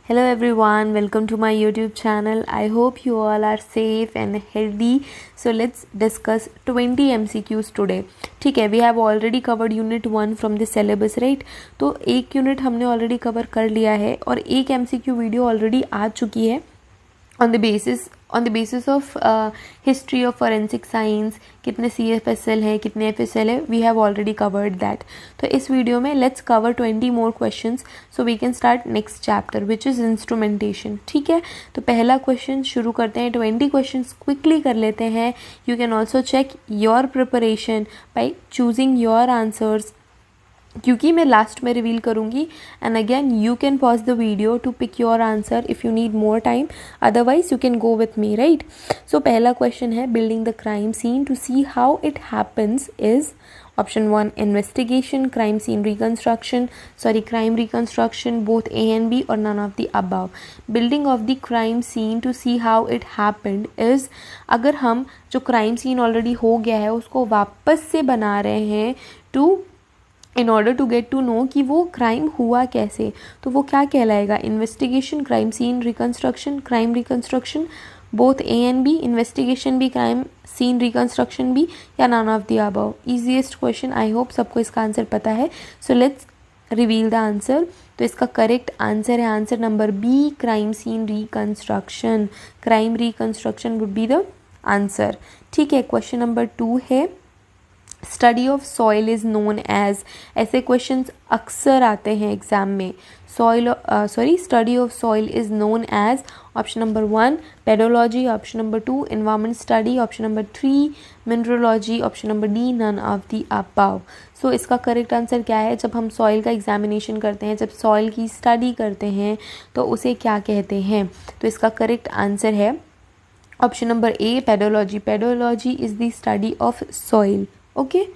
Hello everyone, welcome to my YouTube channel. I hope you all are safe and healthy. So let's discuss 20 MCQs today. ठीक है, we have already covered unit 1 from the syllabus, right? तो एक unit हमने already cover कर लिया है और एक MCQ वीडियो ऑलरेडी आ चुकी है on the basis of history of forensic science. कितने CFSL है, कितने FSL है, we have already covered that. तो इस वीडियो में let's cover 20 more questions so we can start next chapter which is instrumentation. ठीक है, तो पहला क्वेश्चन शुरू करते हैं. 20 questions quickly कर लेते हैं. You can also check your preparation by choosing your answers, क्योंकि मैं लास्ट में रिवील करूँगी. And again you can pause the video to pick your answer if you need more time, otherwise you can go with me, right. So पहला question है, building the crime scene to see how it happens is option 1 investigation, crime scene reconstruction, crime reconstruction, both A and B और none of the above. Building of the crime scene to see how it happened is, अगर हम जो crime scene already हो गया है उसको वापस से बना रहे हैं in order to get to know कि वो क्राइम हुआ कैसे, तो वो क्या कहलाएगा? Investigation, crime scene reconstruction, crime reconstruction, both A and B, investigation भी, क्राइम सीन रिकन्स्ट्रक्शन भी, या none of the above. Easiest question, I hope सबको इसका आंसर पता है. So let's reveal the answer. तो इसका करेक्ट आंसर है answer number B, crime scene reconstruction. Crime reconstruction would be the answer. ठीक है, क्वेश्चन नंबर 2 है, study of soil is known as. ऐसे क्वेश्चंस अक्सर आते हैं एग्जाम में. Study of soil is known as option number 1 pedology, option number 2 environment study, option number 3 mineralogy, option number D none of the above. So इसका correct answer क्या है? जब हम सॉइल का एग्जामिनेशन करते हैं, जब सॉइल की स्टडी करते हैं तो उसे क्या कहते हैं? तो इसका करेक्ट आंसर है option number A pedology. Pedology is the study of soil. Okay,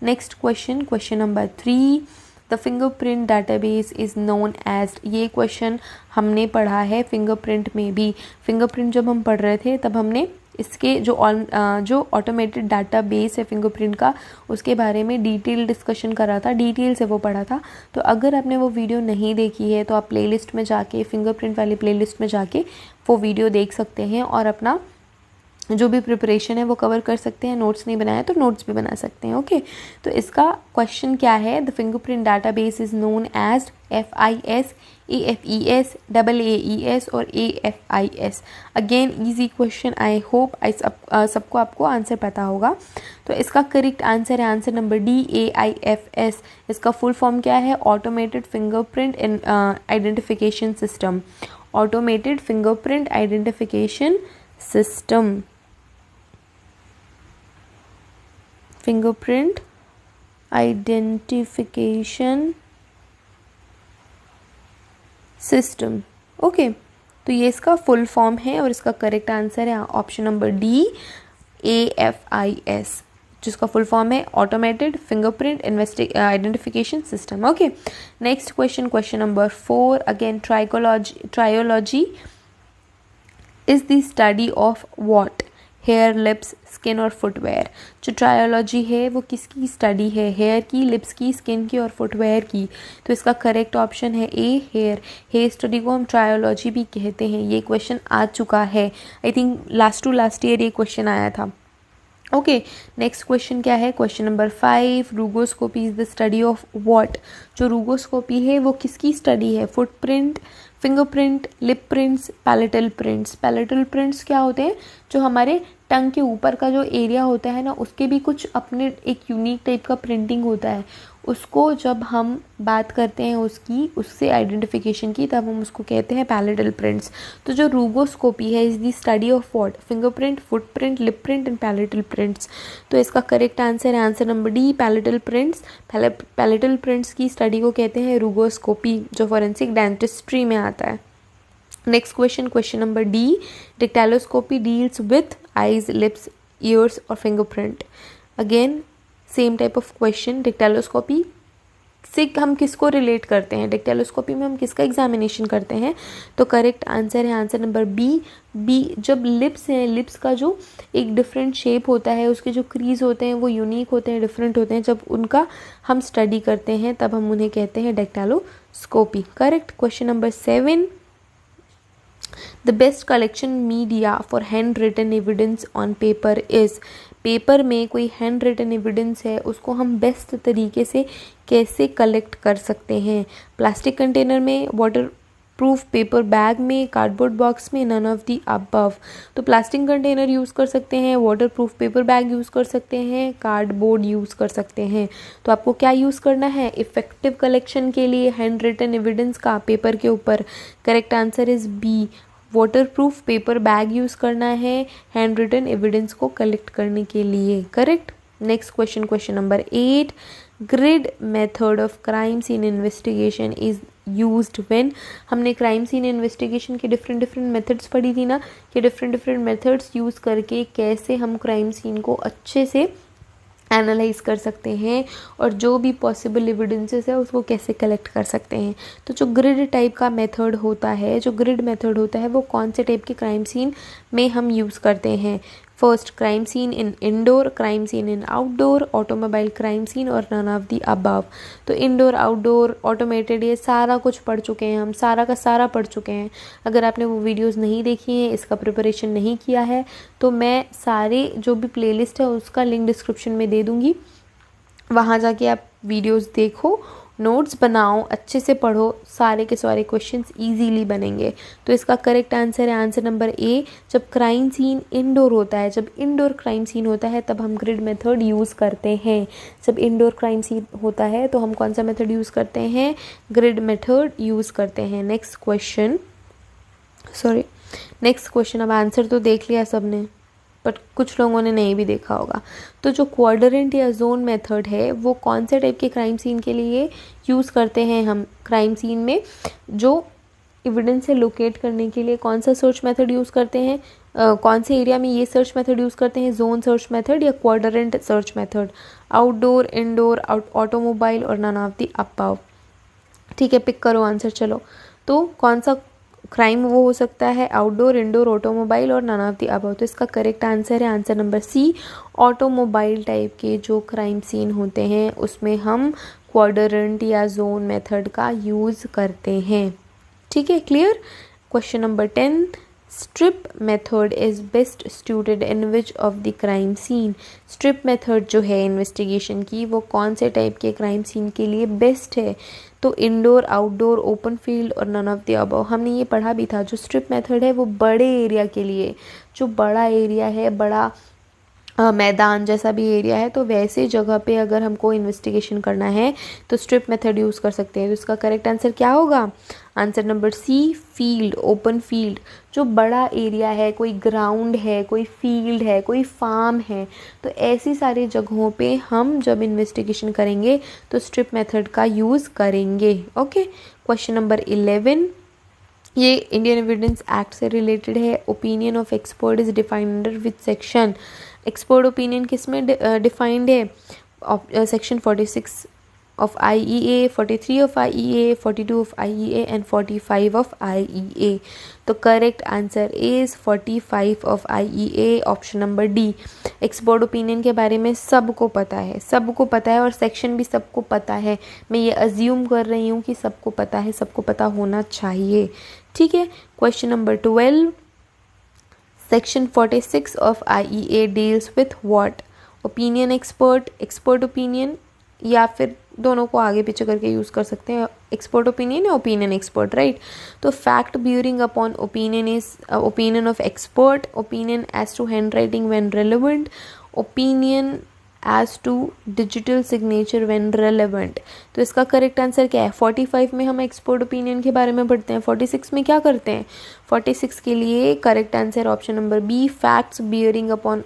next question number 3, the fingerprint database is known as. ये क्वेश्चन हमने पढ़ा है फिंगरप्रिंट में भी. फिंगरप्रिंट जब हम पढ़ रहे थे तब हमने इसके जो ऑटोमेटेड डाटाबेस है फिंगरप्रिंट का, उसके बारे में डिटेल डिस्कशन करा था, डिटेल से वो पढ़ा था. तो अगर आपने वो वीडियो नहीं देखी है तो आप प्लेलिस्ट में जाके, फिंगरप्रिंट वाली प्लेलिस्ट में जाके वो वीडियो देख सकते हैं और अपना जो भी प्रिपरेशन है वो कवर कर सकते हैं. नोट्स नहीं बनाया तो नोट्स भी बना सकते हैं. ओके, तो इसका क्वेश्चन क्या है? The fingerprint database is known as FIS, AFES, AAES और AFIS. Again easy question, I hope सबको आपको आंसर पता होगा. तो इसका करेक्ट आंसर है आंसर नंबर डी, AIFS. इसका फुल फॉर्म क्या है? Automated fingerprint identification system. Automated fingerprint identification system. Fingerprint identification system. Okay, तो ये इसका फुल फॉर्म है और इसका करेक्ट आंसर है ऑप्शन नंबर डी, AFIS, जिसका फुल फॉर्म है automated fingerprint identification system. Okay, next question number 4, again trichology is the study of what? Hair, lips, skin और फुटवेयर. जो ट्रायोलॉजी है वो किसकी स्टडी है? हेयर की, लिप्स की, स्किन की और फुटवेयर की. तो इसका करेक्ट ऑप्शन है ए, हेयर. हेयर स्टडी को हम ट्रायोलॉजी भी कहते हैं. ये क्वेश्चन आ चुका है, आई थिंक लास्ट ईयर ये क्वेश्चन आया था. ओके, नेक्स्ट क्वेश्चन क्या है? Question number 5, rugoscopy is the study of what? जो रूगोस्कोपी है वो किसकी स्टडी है? Footprint, fingerprint, lip prints, palatal prints. Palatal prints क्या होते हैं? जो हमारे टंग के ऊपर का जो एरिया होता है ना, उसके भी कुछ अपने एक यूनिक टाइप का प्रिंटिंग होता है. उसको जब हम बात करते हैं उससे आइडेंटिफिकेशन की, तब हम उसको कहते हैं पैलेटल प्रिंट्स. तो जो रूगोस्कोपी है is the study of what? Fingerprint, footprint, lip print and palatal prints. तो इसका करेक्ट आंसर है answer number D, palatal prints. Palatal prints की स्टडी को कहते हैं रूगोस्कोपी, जो फॉरेंसिक डेंटिस्ट्री में आता है. Next question number D, dactyloscopy deals with eyes, lips, ears और fingerprint. Again same type of question. Dactyloscopy से हम किसको रिलेट करते हैं? डिक्टैलोस्कोपी में हम किसका एग्जामिनेशन करते हैं? तो करेक्ट आंसर है आंसर नंबर बी. जब लिप्स हैं, लिप्स का जो एक डिफरेंट शेप होता है, उसके जो क्रीज होते हैं वो यूनिक होते हैं, डिफरेंट होते हैं, जब उनका हम स्टडी करते हैं तब हम उन्हें कहते हैं dactyloscopy. Correct. Question number 7, the best collection media for hand written evidence on paper is, paper में कोई हैंड रिटन एविडेंस है उसको हम बेस्ट तरीके से कैसे कलेक्ट कर सकते हैं? प्लास्टिक कंटेनर में, वाटर प्रूफ पेपर बैग में, कार्डबोर्ड बॉक्स में, नन ऑफ दी अबव। तो प्लास्टिक कंटेनर यूज़ कर सकते हैं, water proof paper bag use कर सकते हैं, कार्डबोर्ड यूज़ कर सकते हैं। तो आपको क्या यूज़ करना है इफ़ेक्टिव कलेक्शन के लिए हैंड रिटन एविडेंस का पेपर के ऊपर? Correct answer is B, waterproof paper bag use करना है हैंड रिटन एविडेंस को कलेक्ट करने के लिए। Correct. Next question, question number 8, grid method of crime scene investigation is used when. हमने क्राइम सीन इन्वेस्टिगेशन के डिफरेंट मेथड्स पढ़ी थी ना, कि डिफरेंट मेथड्स यूज़ करके कैसे हम क्राइम सीन को अच्छे से एनालाइज कर सकते हैं और जो भी पॉसिबल एविडेंसेस है उसको कैसे कलेक्ट कर सकते हैं। तो जो ग्रिड टाइप का मेथड होता है, जो ग्रिड मेथड होता है वो कौन से टाइप के क्राइम सीन में हम यूज़ करते हैं? First, crime scene in indoor, crime scene in outdoor, automobile crime scene और नन ऑफ दी अबव। तो इंडोर, आउटडोर, ऑटोमेटेड, ये सारा कुछ पढ़ चुके हैं हम, सारा का सारा पढ़ चुके हैं। अगर आपने वो वीडियोस नहीं देखी हैं, इसका प्रिपरेशन नहीं किया है, तो मैं सारे जो भी प्लेलिस्ट है उसका लिंक डिस्क्रिप्शन में दे दूँगी, वहाँ जाके आप वीडियोस देखो, नोट्स बनाओ, अच्छे से पढ़ो, सारे के सारे क्वेश्चंस इजीली बनेंगे। तो इसका करेक्ट आंसर है आंसर नंबर ए। जब क्राइम सीन इंडोर होता है, जब इंडोर क्राइम सीन होता है तब हम ग्रिड मेथड यूज़ करते हैं। जब इंडोर क्राइम सीन होता है तो हम कौन सा मेथड यूज़ करते हैं? ग्रिड मेथड यूज़ करते हैं। नेक्स्ट क्वेश्चन, अब आंसर तो देख लिया सबने, बट कुछ लोगों ने नहीं भी देखा होगा। तो जो क्वाड्रेंट या जोन मेथड है वो कौन से टाइप के क्राइम सीन के लिए यूज़ करते हैं? हम क्राइम सीन में जो एविडेंस से लोकेट करने के लिए कौन सा सर्च मेथड यूज़ करते हैं? कौन से एरिया में ये सर्च मेथड यूज़ करते हैं? जोन सर्च मेथड या quadrant search method? Outdoor, indoor, automobile और नन ऑफ दी अबव। ठीक है, पिक करो आंसर। चलो, तो कौन सा क्राइम वो हो सकता है? आउटडोर, इंडोर, ऑटोमोबाइल और नन ऑफ दी अबव। तो इसका करेक्ट आंसर है answer number C, automobile type के जो क्राइम सीन होते हैं उसमें हम क्वाड्रेंट या जोन मेथड का यूज़ करते हैं। ठीक है, clear. Question number 10, strip method is best suited in which of the crime scene. Strip method जो है इन्वेस्टिगेशन की वो कौन से टाइप के क्राइम सीन के लिए बेस्ट है? तो इंडोर, आउटडोर, ओपन फील्ड और नन ऑफ द अबव। हमने ये पढ़ा भी था, जो स्ट्रिप मेथड है वो बड़े एरिया के लिए, जो बड़ा एरिया है, बड़ा मैदान जैसा भी एरिया है, तो वैसे जगह पे अगर हमको इन्वेस्टिगेशन करना है तो स्ट्रिप मेथड यूज़ कर सकते हैं। तो इसका करेक्ट आंसर क्या होगा? Answer number C, field, open field. जो बड़ा एरिया है, कोई ग्राउंड है, कोई फील्ड है, कोई फार्म है, तो ऐसी सारी जगहों पे हम जब इन्वेस्टिगेशन करेंगे तो स्ट्रिप मेथड का यूज़ करेंगे। ओके। क्वेश्चन नंबर 11, ये इंडियन एविडेंस एक्ट से रिलेटेड है। Opinion of expert is defined under which section? Expert opinion किस में डिफाइंड है? Section 46 of IEA, 43 of IEA, 42 of IEA and 45 of IEA। तो correct answer is 45 of IEA, option number D. Expert opinion के बारे में सबको पता है, सबको पता है, और सेक्शन भी सबको पता है। मैं ये अज्यूम कर रही हूँ कि सबको पता है, सबको पता होना चाहिए। ठीक है। Question number 12, section 46 of IEA deals with what? Opinion expert, expert opinion, या फिर दोनों को आगे पीछे करके यूज़ कर सकते हैं, एक्सपर्ट ओपिनियन या ओपिनियन एक्सपर्ट, राइट? तो fact bearing upon opinion is opinion of expert, opinion as to hand writing when relevant, opinion as to digital signature when relevant. तो इसका करेक्ट आंसर क्या है? 45 में हम एक्सपर्ट ओपिनियन के बारे में पढ़ते हैं, 46 में क्या करते हैं? 46 के लिए correct answer option number B, facts bearing upon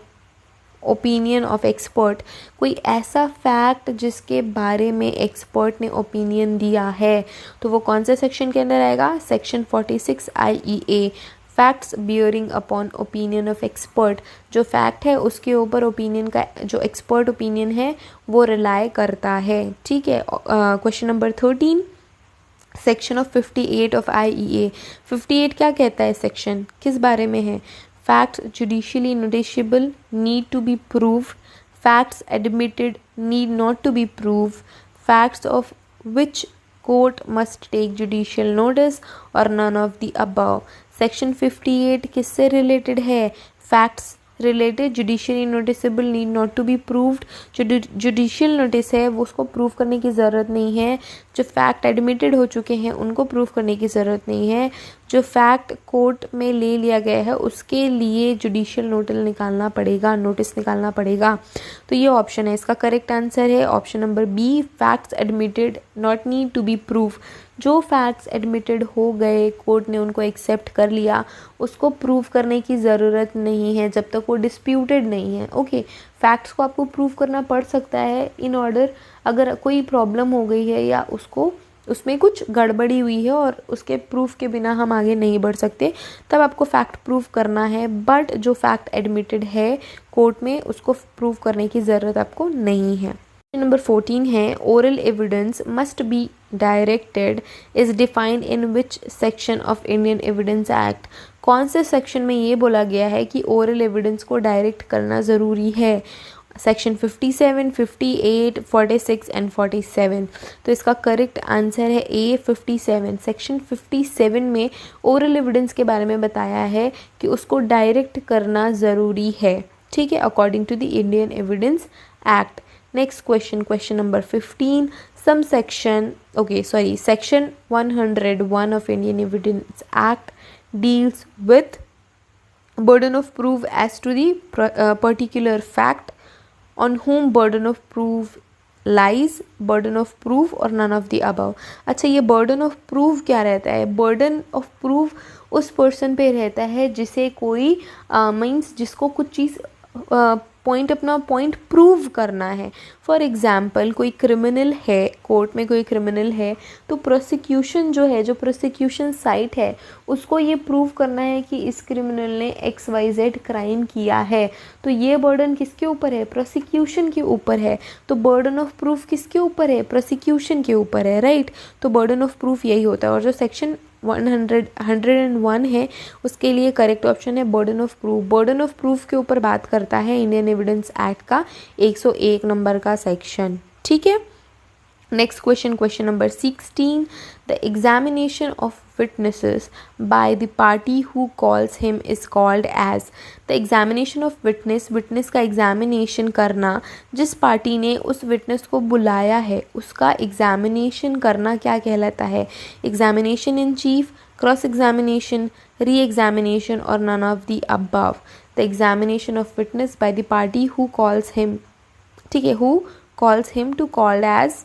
opinion of expert. कोई ऐसा फैक्ट जिसके बारे में एक्सपर्ट ने ओपिनियन दिया है, तो वो कौन से सेक्शन के अंदर आएगा? Section 46 IEA, facts bearing upon opinion of expert. जो फैक्ट है उसके ऊपर ओपिनियन का, जो एक्सपर्ट ओपिनियन है वो रिलाई करता है। ठीक है। Question number 13, section of 58 of IEA। 58 क्या कहता है? सेक्शन किस बारे में है? Facts judicially noticeable need to be proved. Facts admitted need not to be proved. Facts of which court must take judicial notice or none of the above. Section 58 किससे related है? Facts related. Judicially noticeable need not to be proved. जो judicial notice है वो उसको prove करने की ज़रूरत नहीं है। जो फैक्ट एडमिटेड हो चुके हैं उनको प्रूव करने की ज़रूरत नहीं है। जो फैक्ट कोर्ट में ले लिया गया है उसके लिए जुडिशियल नोटिस निकालना पड़ेगा। तो ये ऑप्शन है, इसका करेक्ट आंसर है option number B, facts admitted not need to be prove. जो फैक्ट्स एडमिटेड हो गए, कोर्ट ने उनको एक्सेप्ट कर लिया, उसको प्रूव करने की ज़रूरत नहीं है जब तक वो डिस्प्यूटेड नहीं है। ओके, फैक्ट्स को आपको प्रूव करना पड़ सकता है इन ऑर्डर, अगर कोई प्रॉब्लम हो गई है या उसमें कुछ गड़बड़ी हुई है और उसके प्रूफ के बिना हम आगे नहीं बढ़ सकते, तब आपको फैक्ट प्रूव करना है। बट जो फैक्ट एडमिटेड है कोर्ट में उसको प्रूव करने की ज़रूरत आपको नहीं है। नंबर 14 है, oral evidence must be directed is defined in which section of Indian evidence act. कौन से सेक्शन में ये बोला गया है कि ओरल एविडेंस को डायरेक्ट करना ज़रूरी है? Section 57, 58, 46 and 47। तो इसका करेक्ट आंसर है ए 57। सेक्शन 57 में ओरल एविडेंस के बारे में बताया है कि उसको डायरेक्ट करना ज़रूरी है, ठीक है, according to the Indian evidence act. Next question number 15, section 101 of Indian Evidence Act deals with burden of proof as to the particular fact on whom burden of proof lies, burden of proof or none of the above। अच्छा, ये burden of proof क्या रहता है? burden of proof उस person पे रहता है जिसे कोई मीन्स जिसको कुछ चीज़ अपना पॉइंट प्रूव करना है। फॉर एग्जाम्पल, कोई क्रिमिनल है, कोर्ट में कोई क्रिमिनल है, तो प्रोसिक्यूशन जो प्रोसिक्यूशन साइट है उसको ये प्रूव करना है कि इस क्रिमिनल ने XYZ क्राइम किया है। तो ये बर्डन किसके ऊपर है? प्रोसिक्यूशन के ऊपर है। तो बर्डन ऑफ प्रूफ किसके ऊपर है? प्रोसिक्यूशन के ऊपर है, राइट। तो बर्डन ऑफ प्रूफ यही होता है। और जो सेक्शन 101 है उसके लिए करेक्ट ऑप्शन है burden of proof. Burden of proof के ऊपर बात करता है इंडियन एविडेंस एक्ट का 101 नंबर का सेक्शन, ठीक है। Next question number 16, the examination of witnesses by the party who calls him is called as। the examination of witness का एग्जामिनेशन करना, जिस पार्टी ने उस विटनेस को बुलाया है उसका एग्जामिनेशन करना क्या कहलाता है? Examination in chief, cross examination, re examination और none of the above. The examination of witness by the party who calls him, ठीक है, who calls him to called as,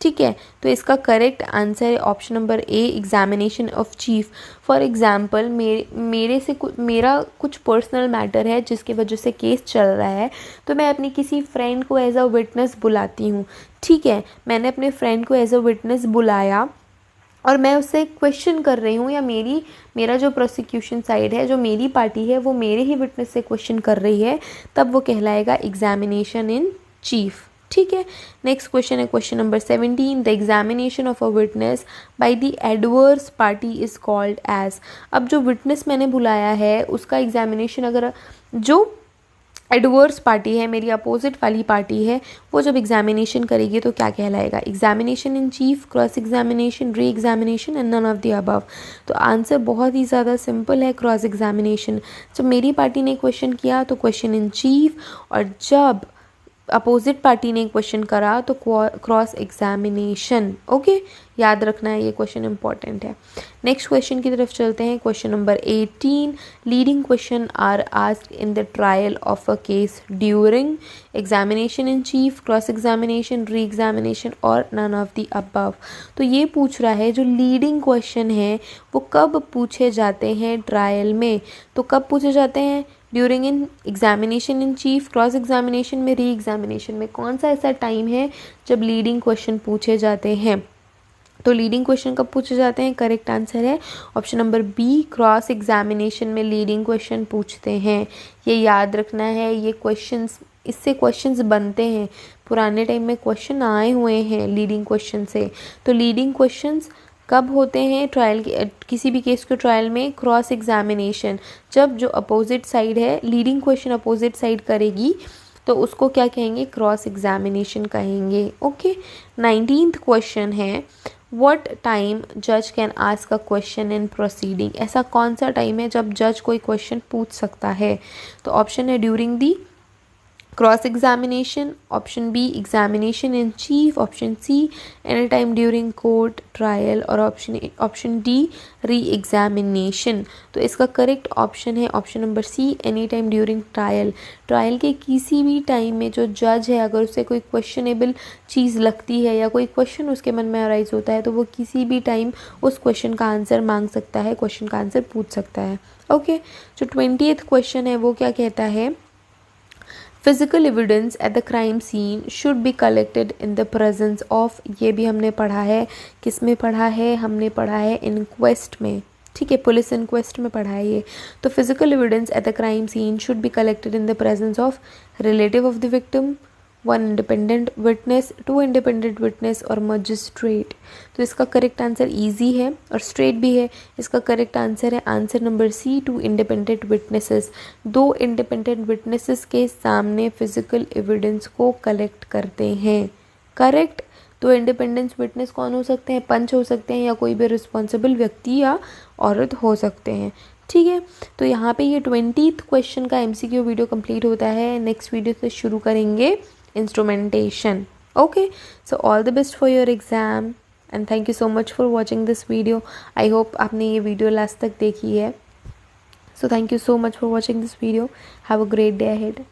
ठीक है। तो इसका करेक्ट आंसर है option number A, examination of chief. For example, मेरा कुछ पर्सनल मैटर है जिसकी वजह से केस चल रहा है, तो मैं अपनी किसी फ्रेंड को एज अ विटनेस बुलाती हूँ, ठीक है। मैंने अपने फ्रेंड को एज अ विटनेस बुलाया और मैं उससे क्वेश्चन कर रही हूँ, या मेरा जो प्रोसिक्यूशन साइड है, जो मेरी पार्टी है, वो मेरे ही विटनेस से क्वेश्चन कर रही है, तब वो कहलाएगा एग्जामिनेशन इन चीफ, ठीक है। नेक्स्ट क्वेश्चन है question number 17, the examination of a witness by the adverse party is called as. अब जो विटनेस मैंने बुलाया है उसका एग्जामिनेशन, अगर जो एडवर्स पार्टी है, मेरी अपोजिट वाली पार्टी है, वो जब एग्जामिनेशन करेगी तो क्या कहलाएगा? Examination in chief, cross examination, re examination and none of the above. तो आंसर बहुत ही ज़्यादा सिंपल है, क्रॉस एग्जामिनेशन। जब मेरी पार्टी ने क्वेश्चन किया तो क्वेश्चन इन चीफ, और जब अपोजिट पार्टी ने क्वेश्चन करा तो क्रॉस एग्जामिनेशन। ओके, याद रखना है, ये क्वेश्चन इंपॉर्टेंट है। नेक्स्ट क्वेश्चन की तरफ चलते हैं। Question number 18, leading question are asked in the trial of a case during examination in chief, cross examination, re examination और नन ऑफ द अबव। तो ये पूछ रहा है जो लीडिंग क्वेश्चन है वो कब पूछे जाते हैं ट्रायल में? तो कब पूछे जाते हैं? During in examination in chief, cross examination में, री एग्जामिनेशन में। कौन सा ऐसा टाइम है जब लीडिंग क्वेश्चन पूछे जाते हैं? तो लीडिंग क्वेश्चन कब पूछे जाते हैं? करेक्ट आंसर है option number B, cross examination में लीडिंग क्वेश्चन पूछते हैं। ये याद रखना है, ये क्वेश्चंस, इससे क्वेश्चंस बनते हैं, पुराने टाइम में क्वेश्चन आए हुए हैं लीडिंग क्वेश्चन से। तो लीडिंग क्वेश्चंस कब होते हैं ट्रायल के, किसी भी केस के ट्रायल में? क्रॉस एग्जामिनेशन, जब जो अपोजिट साइड है, लीडिंग क्वेश्चन अपोजिट साइड करेगी तो उसको क्या कहेंगे? क्रॉस एग्जामिनेशन कहेंगे। ओके, 19th क्वेश्चन है, व्हाट टाइम जज can ask a question in proceeding, ऐसा कौन सा टाइम है जब जज कोई क्वेश्चन पूछ सकता है? तो ऑप्शन है during the cross examination, option B examination in chief, option C any time during court trial और ऑप्शन डी री एग्जामिनेशन। तो इसका करेक्ट ऑप्शन है option number C any time during trial. Trial के किसी भी time में जो जज है अगर उसे कोई क्वेश्चनेबल चीज़ लगती है या कोई क्वेश्चन उसके मन में अराइज होता है तो वो किसी भी टाइम उस क्वेश्चन का आंसर मांग सकता है, क्वेश्चन का आंसर पूछ सकता है। ओके, जो 20th क्वेश्चन है वो क्या कहता है? Physical evidence at the crime scene should be collected in the presence of, ये भी हमने पढ़ा है, किस में पढ़ा है? हमने पढ़ा है इनक्वेस्ट में, ठीक है, पुलिस इनक्वेस्ट में पढ़ा है ये। तो physical evidence at the crime scene should be collected in the presence of relative of the victim, one independent witness, two independent witness और मजिस्ट्रेट। तो इसका करेक्ट आंसर इजी है और स्ट्रेट भी है। इसका करेक्ट आंसर है answer number C, two independent witnesses. दो इंडिपेंडेंट विटनेसेस के सामने फिजिकल एविडेंस को कलेक्ट करते हैं। करेक्ट। तो इंडिपेंडेंट विटनेस कौन हो सकते हैं? पंच हो सकते हैं या कोई भी रिस्पॉन्सिबल व्यक्ति या औरत हो सकते हैं। ठीक है, तो यहाँ पे ये 20th क्वेश्चन का MCQ वीडियो कंप्लीट होता है। नेक्स्ट वीडियो से शुरू करेंगे instrumentation. Okay, so all the best for your exam and thank you so much for watching this video. I hope आपने ये वीडियो लास्ट तक देखी है. So thank you so much for watching this video. Have a great day ahead.